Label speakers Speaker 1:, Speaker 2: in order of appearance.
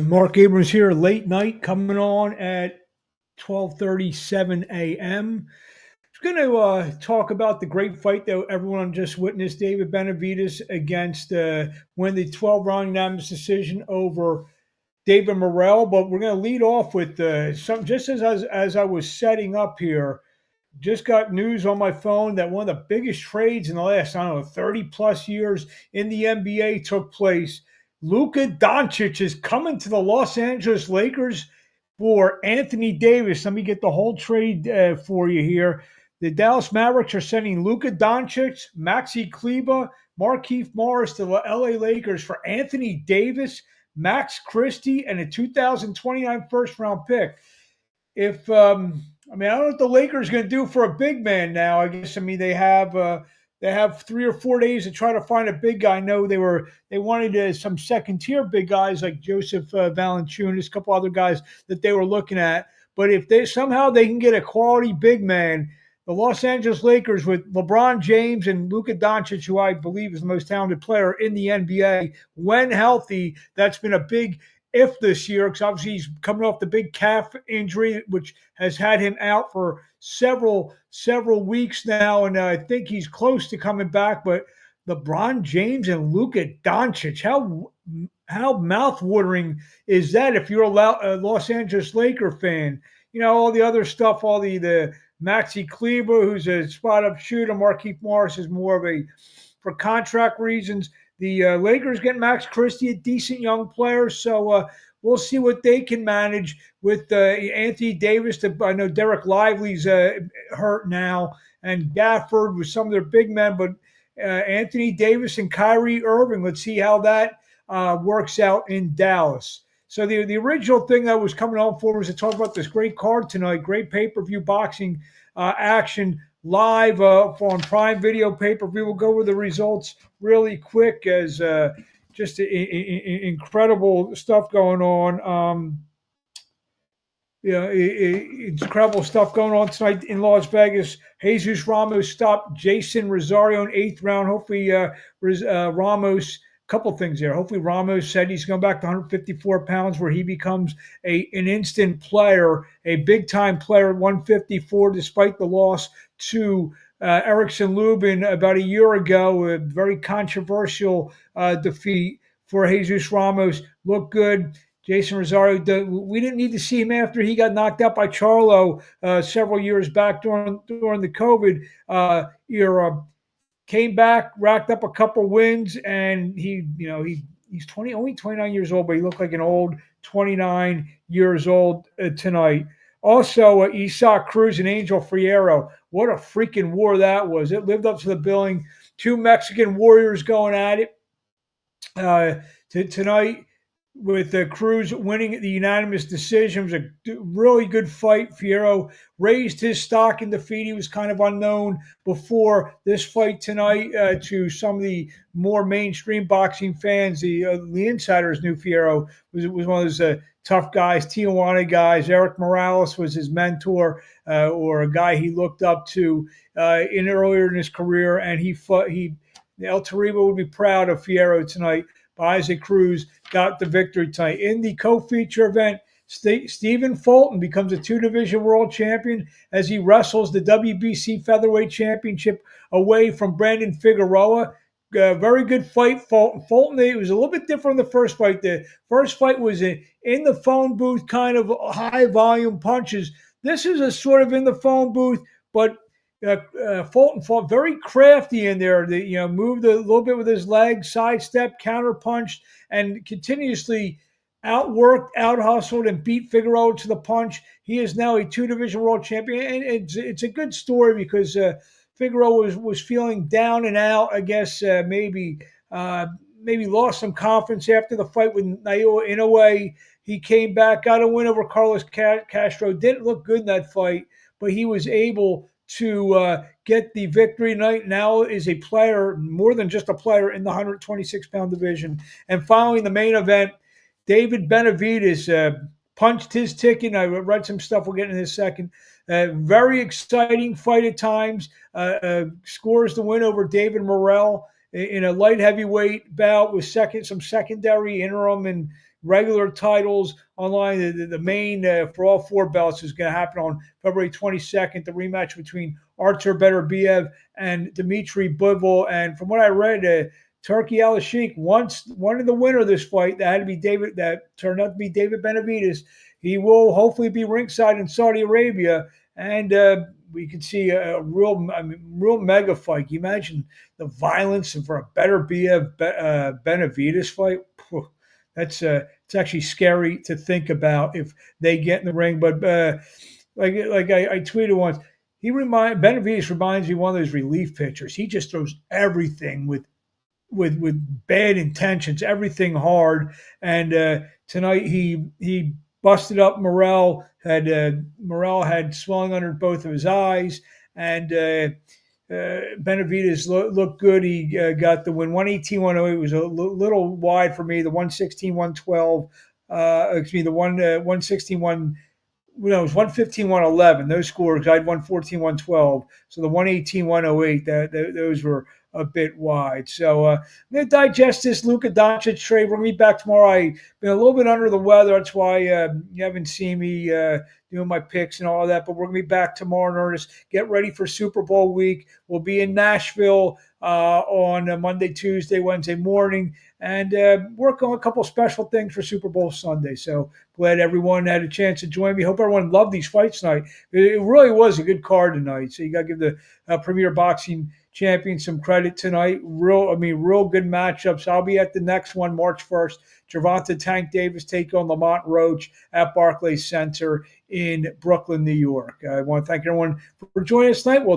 Speaker 1: Mark Abrams here, late night, coming on at 12:37 a.m. I'm going to talk about the great fight that everyone just witnessed. David Benavidez against win the 12-round unanimous decision over David Morrell. But we're going to lead off with some. Just as I was setting up here, just got news on my phone that one of the biggest trades in the last, I don't know, 30 plus years in the NBA took place. Luka Doncic is coming to the Los Angeles Lakers for Anthony Davis. Let me get the whole trade for you here. The Dallas Mavericks are sending Luka Doncic, Maxi Kleber, Markieff Morris to the LA Lakers for Anthony Davis, Max Christie, and a 2029 first round pick. If I mean, I don't know what the Lakers are going to do for a big man now. I guess they have 3 or 4 days to try to find a big guy. I know they wanted some second tier big guys like Joseph Valanciunas, a couple other guys that they were looking at. But if they somehow they can get a quality big man, the Los Angeles Lakers with LeBron James and Luka Doncic, who I believe is the most talented player in the NBA, when healthy, that's been a big if this year, because obviously he's coming off the big calf injury, which has had him out for several weeks now, and I think he's close to coming back. But LeBron James and Luka Doncic, how mouth-watering is that if you're a Los Angeles Laker fan? You know, all the other stuff, all the Maxi Kleber, who's a spot-up shooter, Markieff Morris is more of a, for contract reasons. The Lakers get Max Christie, a decent young player, so we'll see what they can manage with Anthony Davis. I know Derek Lively's hurt now, and Gafford with some of their big men, but Anthony Davis and Kyrie Irving, let's see how that works out in Dallas. So the original thing I was coming on for was to talk about this great card tonight, great pay-per-view boxing action live on Prime Video pay-per-view. We'll go over the results really quick as just incredible stuff going on. Incredible stuff going on tonight in Las Vegas. Jesus Ramos stopped Jason Rosario in 8th round. Hopefully Ramos, couple things there. Hopefully Ramos said he's going back to 154 pounds where he becomes an instant player, a big-time player at 154 despite the loss to Erickson Lubin about a year ago, a very controversial defeat for Jesus Ramos. Looked good. Jason Rosario, we didn't need to see him after he got knocked out by Charlo several years back during the COVID era. Came back, racked up a couple wins, and he's only 29 years old, but he looked like an old 29 years old tonight. Also, Isaac Cruz and Angel Fierro. What a freaking war that was. It lived up to the billing. Two Mexican warriors going at it tonight, with Cruz winning the unanimous decision. It was a really good fight. Fierro raised his stock in defeat. He was kind of unknown before this fight tonight to some of the more mainstream boxing fans. The insiders knew Fierro was one of those tough guys, Tijuana guys. Eric Morales was his mentor or a guy he looked up to earlier in his career, and El Toribio would be proud of Fierro tonight. Isaac Cruz got the victory tonight. In the co-feature event, Stephen Fulton becomes a 2-division world champion as he wrestles the WBC featherweight championship away from Brandon Figueroa. Very good fight, Fulton. It was a little bit different in the first fight. The first fight was in the phone booth, kind of high volume punches. This is a sort of in the phone booth, but Fulton fought very crafty in there. Moved a little bit with his legs, sidestep, counter punched, and continuously outworked, out-hustled, and beat Figueroa to the punch. He is now a 2-division world champion, and it's a good story because Figueroa was feeling down and out. I guess maybe lost some confidence after the fight with Naoya Inoue. He came back, got a win over Carlos Castro. Didn't look good in that fight, but he was able to get the victory tonight. Now is a player, more than just a player, in the 126-pound division. And finally, the main event, David Benavidez punched his ticket. I read some stuff we'll get in a second. Very exciting fight at times. Scores the win over David Morrell. in a light heavyweight bout with some secondary, interim, and regular titles online. The main for all four belts is going to happen on February 22nd. The rematch between Artur Beterbiev and Dmitry Bivol. And from what I read, Turkey Al-Sheikh wanted the winner of this fight. That turned out to be David Benavidez. He will hopefully be ringside in Saudi Arabia, and we could see a real mega fight. Can you imagine the violence and for a Beterbiev Benavidez fight? It's actually scary to think about if they get in the ring. But like I tweeted once, Benavidez reminds me of one of those relief pitchers. He just throws everything with bad intentions, everything hard. And tonight he busted up Morrell. Morrell had swelling under both of his eyes, and Benavidez looked good. He got the win. 118-108 was a little wide for me. The 116-112, the 116-1. No, it was 115-111. Those scores, I had 114-112. So the 118-108, those were a bit wide. So I'm going to digest this Luka Doncic trade. We're going to be back tomorrow. I've been a little bit under the weather. That's why you haven't seen me doing my picks and all that. But we're going to be back tomorrow in earnest. Get ready for Super Bowl week. We'll be in Nashville on Monday, Tuesday, Wednesday morning, and work on a couple special things for Super Bowl Sunday. So glad everyone had a chance to join me. Hope everyone loved these fights tonight. It really was a good card tonight. So you got to give the Premier Boxing champion some credit tonight. Real good matchups. I'll be at the next one, March 1st. Gervonta Tank Davis take on Lamont Roach at Barclays Center in Brooklyn, New York. I want to thank everyone for joining us tonight. We'll